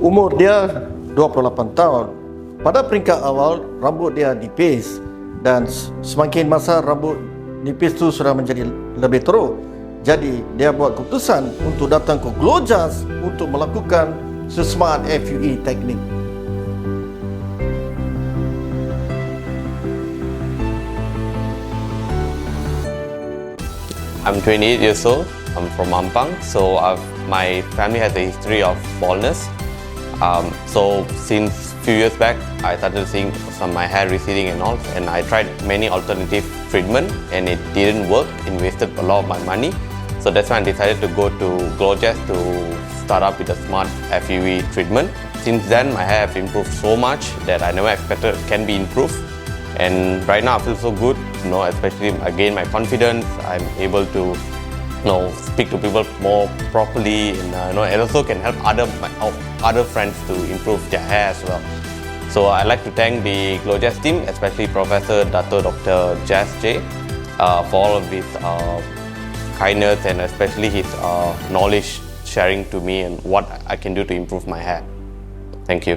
Umur dia 28 tahun. Pada peringkat awal, rambut dia nipis dan semakin masa rambut nipis tu sudah menjadi lebih teruk. Jadi dia buat keputusan untuk datang ke GLOJAS untuk melakukan SMART FUE teknik. I'm 28 years old. I'm from Mampang, so my family has a history of baldness. So since few years back, I started seeing my hair receding and all, and I tried many alternative treatment, and it didn't work. It wasted a lot of my money. So that's why I decided to go to GLOJAS to start up with the SMART FUE treatment. Since then, my hair have improved so much that I never expected it can be improved. And right now I feel so good, especially again my confidence. I'm able to speak to people more properly, and and also can help other friends to improve their hair as well. So I'd like to thank the GLOJAS team, especially Professor Dato Dr. Jas J, for all of his kindness and especially his knowledge sharing to me and what I can do to improve my hair. Thank you.